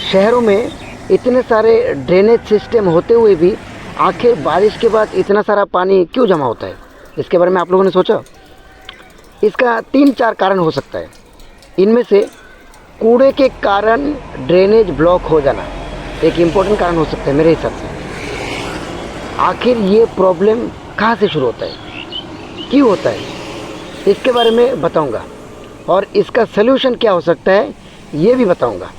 शहरों में इतने सारे ड्रेनेज सिस्टम होते हुए भी आखिर बारिश के बाद इतना सारा पानी क्यों जमा होता है? इसके बारे में आप लोगों ने सोचा? इसका 3-4 कारण हो सकता है। इनमें से कूड़े के कारण ड्रेनेज ब्लॉक हो जाना एक इम्पोर्टेंट कारण हो सकता है मेरे हिसाब से। आखिर ये प्रॉब्लम कहाँ से शुरू होता है, क्यों होता है, इसके बारे में बताऊंगा और इसका सलूशन क्या हो सकता है ये भी बताऊंगा।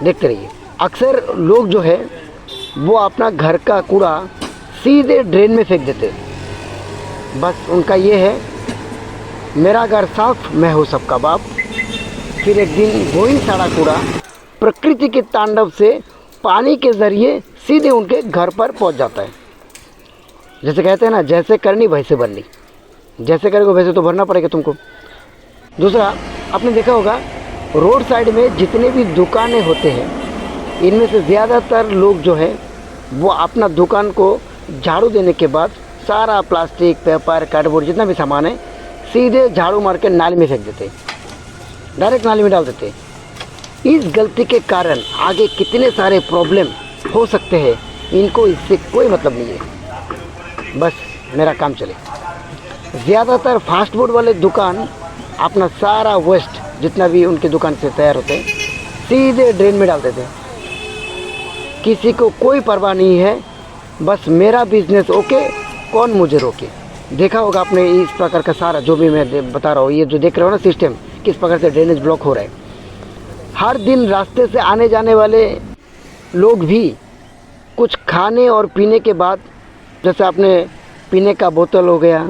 देखते रहिए। अक्सर लोग जो है वो अपना घर का कूड़ा सीधे ड्रेन में फेंक देते। बस उनका ये है, मेरा घर साफ मैं हूँ सबका बाप। फिर एक दिन वही सारा कूड़ा प्रकृति के तांडव से पानी के ज़रिए सीधे उनके घर पर पहुँच जाता है। जैसे कहते हैं ना, जैसे करनी वैसे भरनी। जैसे करोगे वैसे तो भरना पड़ेगा तुमको। दूसरा, आपने देखा होगा रोड साइड में जितने भी दुकानें होते हैं, इनमें से ज़्यादातर लोग जो है वो अपना दुकान को झाड़ू देने के बाद सारा प्लास्टिक, पेपर, कार्डबोर्ड जितना भी सामान है सीधे झाड़ू मार के नाली में फेंक देते, डायरेक्ट नाली में डाल देते। इस गलती के कारण आगे कितने सारे प्रॉब्लम हो सकते हैं, इनको इससे कोई मतलब नहीं है। बस मेरा काम चले। ज़्यादातर फास्ट फूड वाले दुकान अपना सारा वेस्ट जितना भी उनके दुकान से तैयार होते हैं सीधे ड्रेन में डाल देते हैं। किसी को कोई परवाह नहीं है, बस मेरा बिजनेस ओके, कौन मुझे रोके। देखा होगा आपने इस प्रकार का सारा जो भी मैं बता रहा हूँ, ये जो देख रहे हो ना सिस्टम, किस प्रकार से ड्रेनेज ब्लॉक हो रहा है। हर दिन रास्ते से आने जाने वाले लोग भी कुछ खाने और पीने के बाद, जैसे आपने पीने का बोतल हो गया,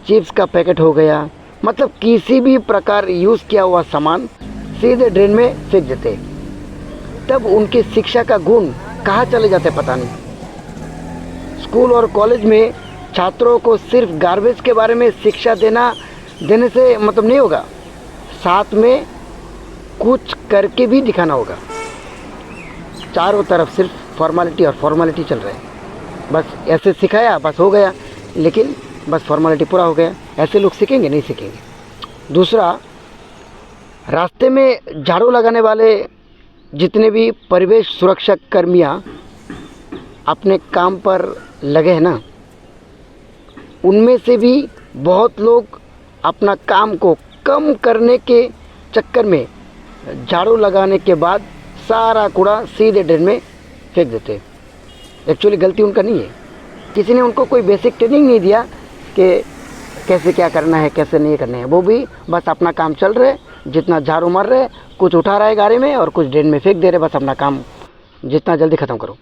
चिप्स का पैकेट हो गया, मतलब किसी भी प्रकार यूज़ किया हुआ सामान सीधे ड्रेन में फेंक देते। तब उनकी शिक्षा का गुण कहाँ चले जाते पता नहीं। स्कूल और कॉलेज में छात्रों को सिर्फ गार्बेज के बारे में शिक्षा देने से मतलब नहीं होगा, साथ में कुछ करके भी दिखाना होगा। चारों तरफ सिर्फ फॉर्मेलिटी और फॉर्मेलिटी चल रहा है। बस ऐसे सिखाया, बस हो गया, लेकिन बस फॉर्मेलिटी पूरा हो गया। ऐसे लोग सीखेंगे नहीं सीखेंगे। दूसरा, रास्ते में झाड़ू लगाने वाले जितने भी परिवेश सुरक्षा कर्मियाँ अपने काम पर लगे हैं ना, उनमें से भी बहुत लोग अपना काम को कम करने के चक्कर में झाड़ू लगाने के बाद सारा कूड़ा सीधे ड्रेन में फेंक देते। एक्चुअली गलती उनका नहीं है, किसी ने उनको कोई बेसिक ट्रेनिंग नहीं दिया कि कैसे क्या करना है, कैसे नहीं करना है। वो भी बस अपना काम चल रहे, जितना झाड़ू मार रहे, कुछ उठा रहा है गाड़ी में और कुछ ड्रेन में फेंक दे रहे। बस अपना काम जितना जल्दी ख़त्म करो।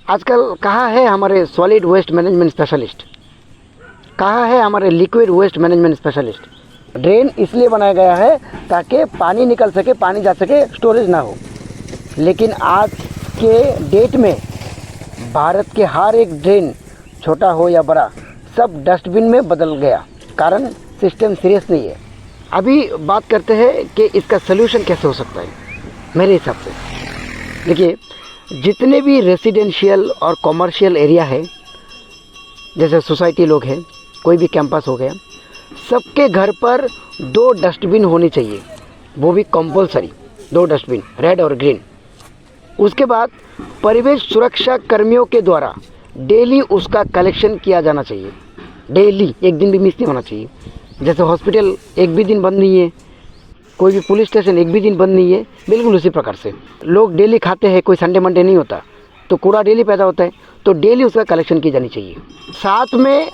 आजकल कहाँ है हमारे सॉलिड वेस्ट मैनेजमेंट स्पेशलिस्ट, कहाँ है हमारे liquid waste management specialist? Drain इसलिए बनाया गया है ताकि पानी निकल सके, पानी जा सके, स्टोरेज ना हो। लेकिन आज के डेट में भारत के हर एक ड्रेन, छोटा हो या बड़ा, सब डस्टबिन में बदल गया। कारण सिस्टम सीरियस नहीं है। अभी बात करते हैं कि इसका सलूशन कैसे हो सकता है मेरे हिसाब से। देखिए, जितने भी रेसिडेंशियल और कॉमर्शियल एरिया है, जैसे सोसाइटी लोग हैं, कोई भी कैंपस हो गया, सबके घर पर 2 डस्टबिन होनी चाहिए, वो भी कंपलसरी 2 डस्टबिन, रेड और ग्रीन। उसके बाद परिवेश सुरक्षा कर्मियों के द्वारा डेली उसका कलेक्शन किया जाना चाहिए। डेली, एक दिन भी मिस नहीं होना चाहिए। जैसे हॉस्पिटल एक भी दिन बंद नहीं है, कोई भी पुलिस स्टेशन एक भी दिन बंद नहीं है, बिल्कुल उसी प्रकार से लोग डेली खाते हैं, कोई संडे मंडे नहीं होता, तो कूड़ा डेली पैदा होता है, तो डेली उसका कलेक्शन की जानी चाहिए। साथ में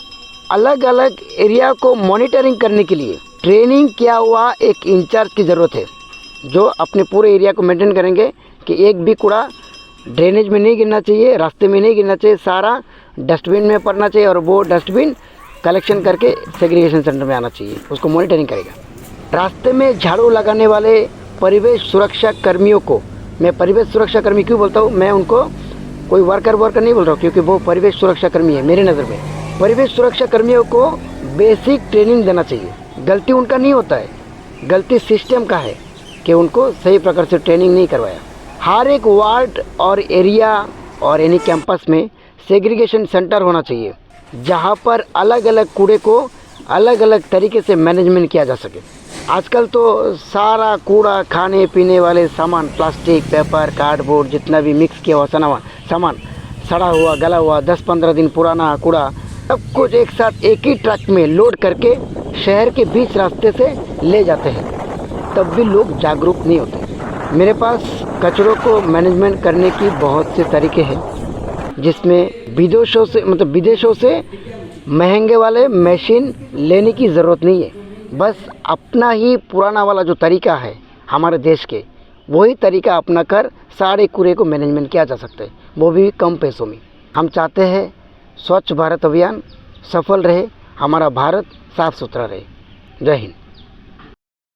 अलग अलग एरिया को मॉनिटरिंग करने के लिए ट्रेनिंग किया हुआ एक इंचार्ज की ज़रूरत है, जो अपने पूरे एरिया को मेंटेन करेंगे कि एक भी कूड़ा ड्रेनेज में नहीं गिरना चाहिए, रास्ते में नहीं गिरना चाहिए, सारा डस्टबिन में पड़ना चाहिए और वो डस्टबिन कलेक्शन करके सेग्रीगेशन सेंटर में आना चाहिए, उसको मॉनिटरिंग करेगा। रास्ते में झाड़ू लगाने वाले परिवेश सुरक्षा कर्मियों को, मैं परिवेश सुरक्षा कर्मी क्यों बोलता हूँ, मैं उनको कोई वर्कर नहीं बोल रहा हूँ, क्योंकि वो परिवेश सुरक्षा कर्मी है मेरी नज़र में। परिवेश सुरक्षा कर्मियों को बेसिक ट्रेनिंग देना चाहिए। गलती उनका नहीं होता है, गलती सिस्टम का है कि उनको सही प्रकार से ट्रेनिंग नहीं करवाया। हर एक वार्ड और एरिया और यानी कैंपस में सेग्रीगेशन सेंटर होना चाहिए, जहाँ पर अलग अलग कूड़े को अलग अलग तरीके से मैनेजमेंट किया जा सके। आजकल तो सारा कूड़ा, खाने पीने वाले सामान, प्लास्टिक, पेपर, कार्डबोर्ड, जितना भी मिक्स किया हुआ सामान, सड़ा हुआ, गला हुआ, 10-15 दिन पुराना कूड़ा, सब कुछ एक साथ एक ही ट्रक में लोड करके शहर के बीच रास्ते से ले जाते हैं। तब भी लोग जागरूक नहीं होते। मेरे पास कचरों को मैनेजमेंट करने की बहुत से तरीके हैं, जिसमें विदेशों से महंगे वाले मशीन लेने की ज़रूरत नहीं है। बस अपना ही पुराना वाला जो तरीका है हमारे देश के, वही तरीका अपना कर सारे कूड़े को मैनेजमेंट किया जा सकता है, वो भी कम पैसों में। हम चाहते हैं स्वच्छ भारत अभियान सफल रहे, हमारा भारत साफ़ सुथरा रहे। जय हिंद।